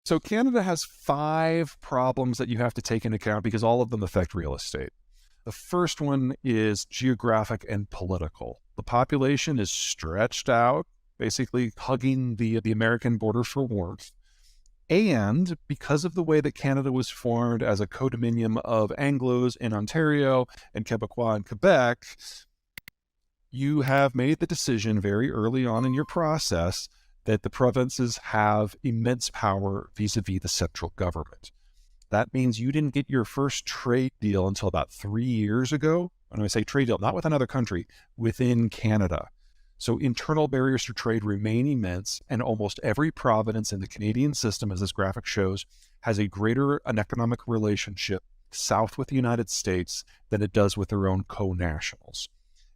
So Canada has 5 problems that you have to take into account because all of them affect real estate. The first one is geographic and political. The population is stretched out, basically hugging the American border for warmth. And because of the way that Canada was formed as a codominium of Anglos in Ontario and Quebecois in Quebec, you have made the decision very early on in your process that the provinces have immense power vis-a-vis the central government. That means you didn't get your first trade deal until about 3 years ago. When I say trade deal, not with another country, within Canada. So internal barriers to trade remain immense, and almost every province in the Canadian system, as this graphic shows, has a greater an economic relationship south with the United States than it does with their own co-nationals.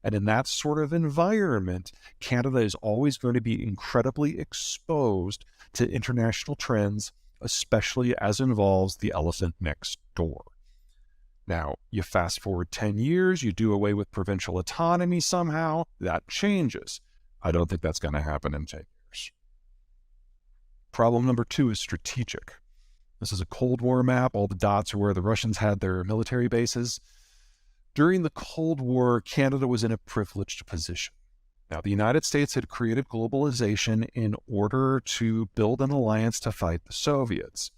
And in that sort of environment, Canada is always going to be incredibly exposed to international trends, especially as involves the elephant next door. Now, you fast forward 10 years, you do away with provincial autonomy somehow, that changes. I don't think that's going to happen in 10 years. Problem number 2 is strategic. This is a Cold War map. All the dots are where the Russians had their military bases. During the Cold War, Canada was in a privileged position. Now, the United States had created globalization in order to build an alliance to fight the Soviets.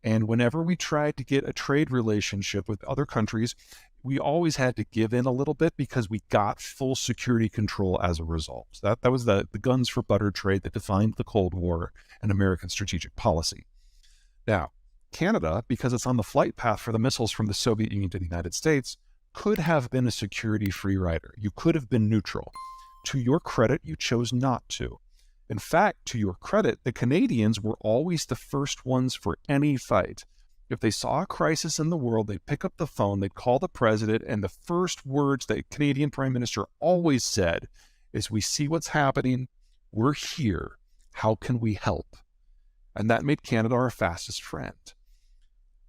And whenever we tried to get a trade relationship with other countries, we always had to give in a little bit because we got full security control as a result. So that was the guns for butter trade that defined the Cold War and American strategic policy. Now, Canada, because it's on the flight path for the missiles from the Soviet Union to the United States, could have been a security free rider. You could have been neutral. To your credit, you chose not to. In fact, to your credit, the Canadians were always the first ones for any fight. If they saw a crisis in the world, they'd pick up the phone, they'd call the president, and the first words the Canadian Prime Minister always said is, "We see what's happening, we're here, how can we help?" And that made Canada our fastest friend.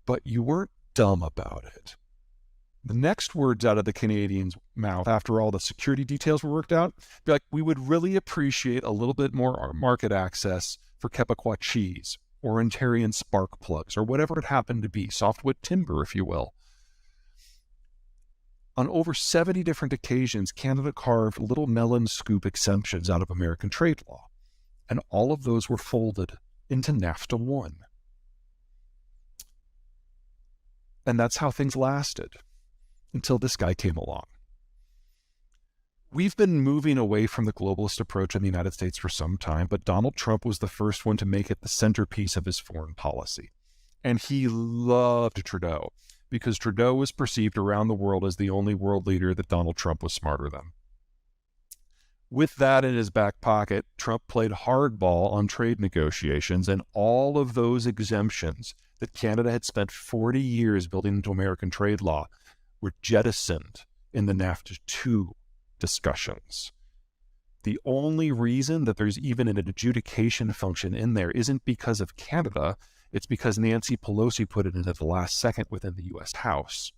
But you weren't dumb about it. The next words out of the Canadians' mouth after all the security details were worked out, be like, "We would really appreciate a little bit more market access for Quebecois cheese or Ontarian spark plugs," or whatever it happened to be, softwood timber, if you will. On over 70 different occasions, Canada carved little melon scoop exemptions out of American trade law, and all of those were folded into NAFTA 1. And that's how things lasted until this guy came along. We've been moving away from the globalist approach in the United States for some time, but Donald Trump was the first one to make it the centerpiece of his foreign policy. And he loved Trudeau because Trudeau was perceived around the world as the only world leader that Donald Trump was smarter than. With that in his back pocket, Trump played hardball on trade negotiations, and all of those exemptions that Canada had spent 40 years building into American trade law were jettisoned in the NAFTA 2 discussions. The only reason that there's even an adjudication function in there isn't because of Canada, it's because Nancy Pelosi put it in at the last second within the US House.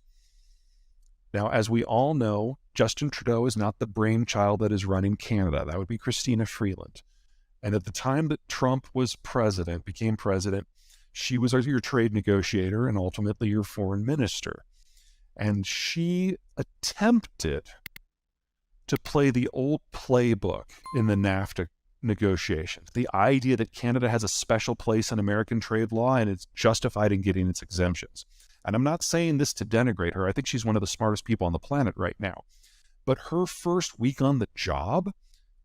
Now, as we all know, Justin Trudeau is not the brainchild that is running Canada. That would be Christina Freeland. And at the time that Trump was president, became president, she was your trade negotiator and ultimately your foreign minister. And she attempted to play the old playbook in the NAFTA negotiations. The idea that Canada has a special place in American trade law and it's justified in getting its exemptions. And I'm not saying this to denigrate her. I think she's one of the smartest people on the planet right now. But her first week on the job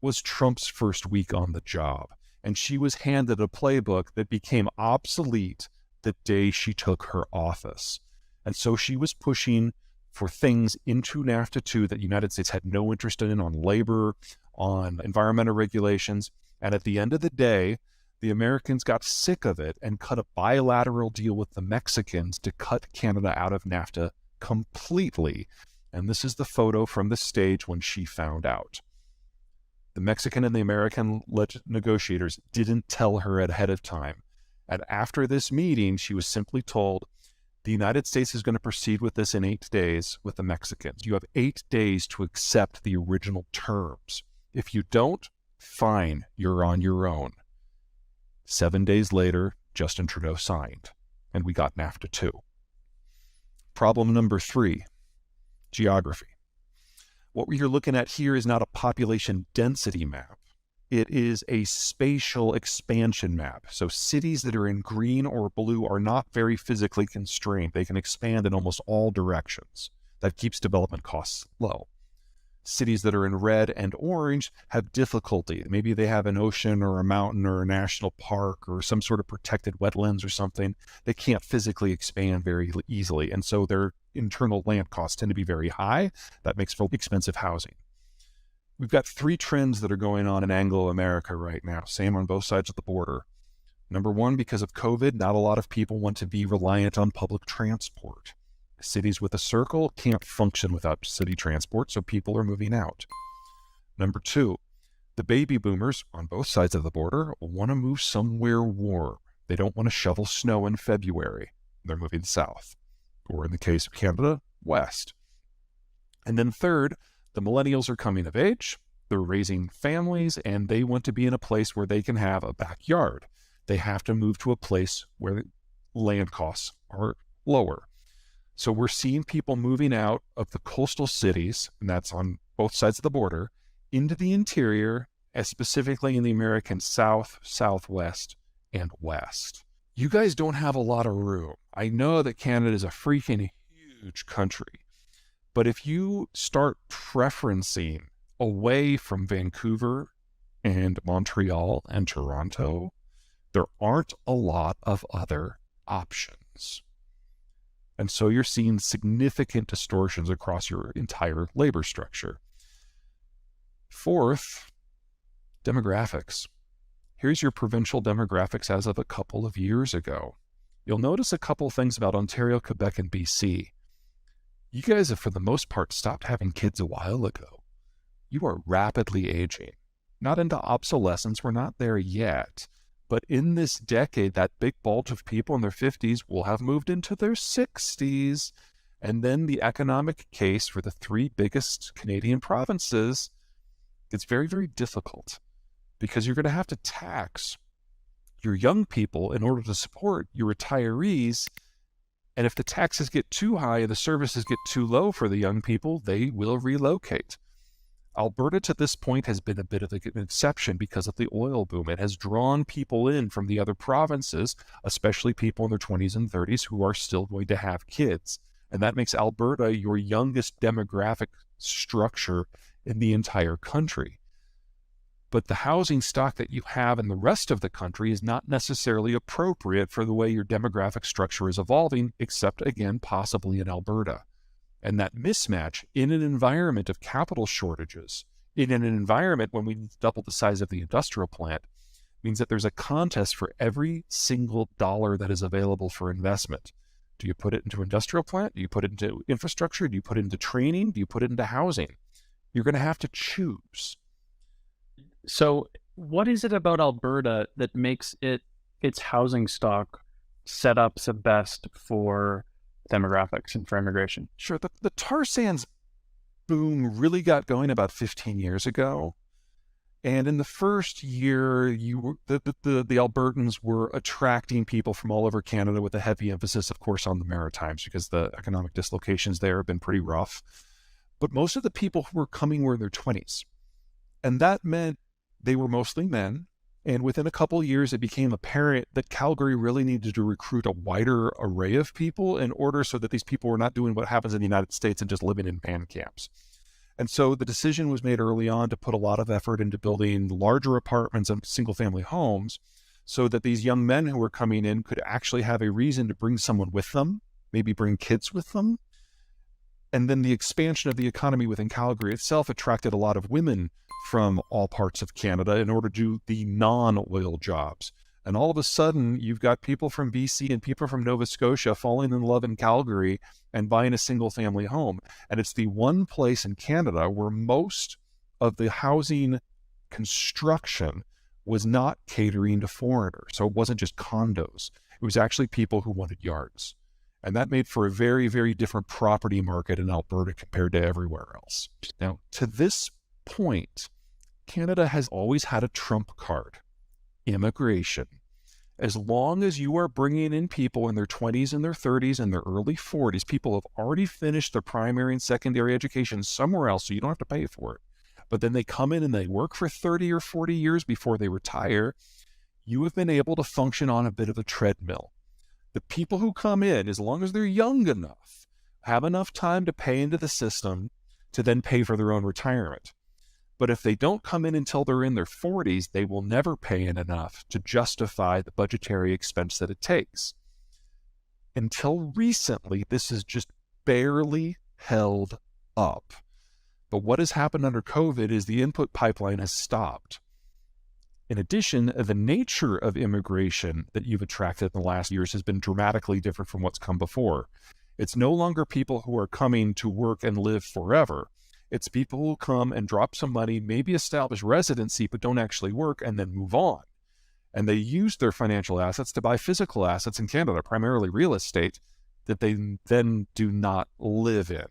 was Trump's first week on the job. And she was handed a playbook that became obsolete the day she took her office. And so she was pushing for things into NAFTA 2 that the United States had no interest in on labor, on environmental regulations. And at the end of the day, the Americans got sick of it and cut a bilateral deal with the Mexicans to cut Canada out of NAFTA completely. And this is the photo from the stage when she found out. The Mexican and the American negotiators didn't tell her ahead of time. And after this meeting, she was simply told, the United States is going to proceed with this in 8 days with the Mexicans. You have 8 days to accept the original terms. If you don't, fine, you're on your own. 7 days later, Justin Trudeau signed, and we got NAFTA too. Problem number 3, geography. What you're looking at here is not a population density map. It is a spatial expansion map. So cities that are in green or blue are not very physically constrained. They can expand in almost all directions. That keeps development costs low. Cities that are in red and orange have difficulty. Maybe they have an ocean or a mountain or a national park or some sort of protected wetlands or something. They can't physically expand very easily. And so their internal land costs tend to be very high. That makes for expensive housing. We've got 3 trends that are going on in Anglo-America right now, same on both sides of the border. Number 1, because of COVID, not a lot of people want to be reliant on public transport. Cities with a circle can't function without city transport, so people are moving out. Number 2, the baby boomers on both sides of the border want to move somewhere warm. They don't want to shovel snow in February. They're moving south, or in the case of Canada, west. And then third, the millennials are coming of age, they're raising families, and they want to be in a place where they can have a backyard. They have to move to a place where land costs are lower. So we're seeing people moving out of the coastal cities, and that's on both sides of the border, into the interior, as specifically in the American South, Southwest, and West. You guys don't have a lot of room. I know that Canada is a freaking huge country, but if you start preferencing away from Vancouver and Montreal and Toronto, there aren't a lot of other options. And so you're seeing significant distortions across your entire labor structure. Fourth, demographics. Here's your provincial demographics as of a couple of years ago. You'll notice a couple things about Ontario, Quebec, and BC. You guys have, for the most part, stopped having kids a while ago. You are rapidly aging. Not into obsolescence, we're not there yet. But in this decade, that big bulge of people in their 50s will have moved into their 60s. And then the economic case for the 3 biggest Canadian provinces, it's very, very difficult because you're going to have to tax your young people in order to support your retirees. And if the taxes get too high and the services get too low for the young people, they will relocate. Alberta to this point has been a bit of an exception because of the oil boom. It has drawn people in from the other provinces, especially people in their 20s and 30s who are still going to have kids. And that makes Alberta your youngest demographic structure in the entire country. But the housing stock that you have in the rest of the country is not necessarily appropriate for the way your demographic structure is evolving, except, again, possibly in Alberta. And that mismatch in an environment of capital shortages, in an environment when we need to double the size of the industrial plant, means that there's a contest for every single dollar that is available for investment. Do you put it into industrial plant? Do you put it into infrastructure? Do you put it into training? Do you put it into housing? You're going to have to choose. So what is it about Alberta that makes its housing stock set up the best for demographics and for immigration? Sure. The tar sands boom really got going about 15 years ago. And in the first year, the Albertans were attracting people from all over Canada with a heavy emphasis, of course, on the Maritimes because the economic dislocations there have been pretty rough. But most of the people who were coming were in their 20s. And that meant they were mostly men. And within a couple of years, it became apparent that Calgary really needed to recruit a wider array of people in order so that these people were not doing what happens in the United States and just living in man camps. And so the decision was made early on to put a lot of effort into building larger apartments and single-family homes so that these young men who were coming in could actually have a reason to bring someone with them, maybe bring kids with them. And then the expansion of the economy within Calgary itself attracted a lot of women from all parts of Canada in order to do the non-oil jobs. And all of a sudden, you've got people from BC and people from Nova Scotia falling in love in Calgary and buying a single-family home. And it's the one place in Canada where most of the housing construction was not catering to foreigners. So it wasn't just condos. It was actually people who wanted yards. And that made for a very, very different property market in Alberta compared to everywhere else. Now, to this point, Canada has always had a trump card: immigration. As long as you are bringing in people in their 20s and their 30s and their early 40s, people have already finished their primary and secondary education somewhere else, so you don't have to pay for it. But then they come in and they work for 30 or 40 years before they retire. You have been able to function on a bit of a treadmill. The people who come in, as long as they're young enough, have enough time to pay into the system to then pay for their own retirement. But if they don't come in until they're in their 40s, they will never pay in enough to justify the budgetary expense that it takes. Until recently, this has just barely held up. But what has happened under COVID is the input pipeline has stopped. In addition, the nature of immigration that you've attracted in the last years has been dramatically different from what's come before. It's no longer people who are coming to work and live forever. It's people who come and drop some money, maybe establish residency, but don't actually work and then move on. And they use their financial assets to buy physical assets in Canada, primarily real estate, that they then do not live in.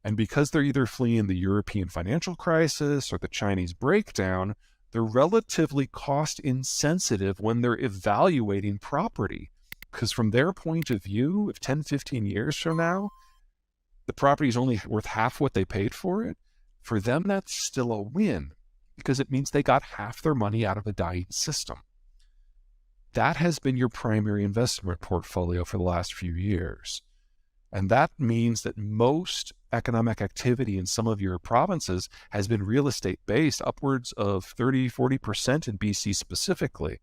And because they're either fleeing the European financial crisis or the Chinese breakdown, they're relatively cost insensitive when they're evaluating property. Because from their point of view, if 10, 15 years from now, the property is only worth half what they paid for it, for them, that's still a win because it means they got half their money out of a dying system. That has been your primary investment portfolio for the last few years. And that means that most economic activity in some of your provinces has been real estate based, upwards of 30, 40% in BC specifically.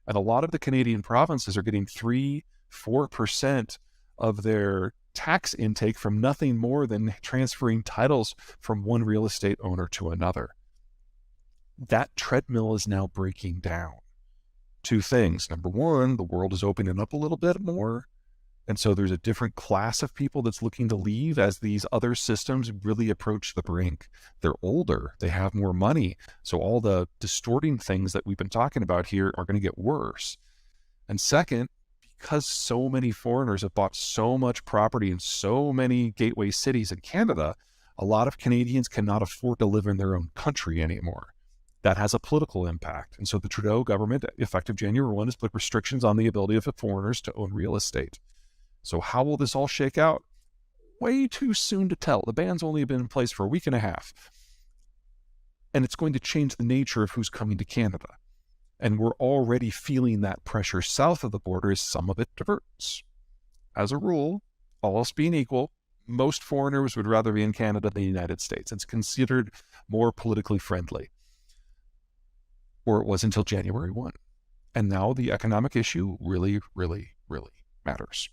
And a lot of the Canadian provinces are getting 3, 4% of their tax intake from nothing more than transferring titles from one real estate owner to another. That treadmill is now breaking down. Two things. Number one, the world is opening up a little bit more. And so there's a different class of people that's looking to leave as these other systems really approach the brink. They're older, they have more money. So all the distorting things that we've been talking about here are going to get worse. And second, because so many foreigners have bought so much property in so many gateway cities in Canada, a lot of Canadians cannot afford to live in their own country anymore. That has a political impact. And so the Trudeau government, effective January 1, has put restrictions on the ability of foreigners to own real estate. So how will this all shake out? Way too soon to tell. The ban's only been in place for a week and a half. And it's going to change the nature of who's coming to Canada. And we're already feeling that pressure south of the border as some of it diverts. As a rule, all else being equal, most foreigners would rather be in Canada than the United States. It's considered more politically friendly. Or it was until January 1. And now the economic issue really, really, really matters.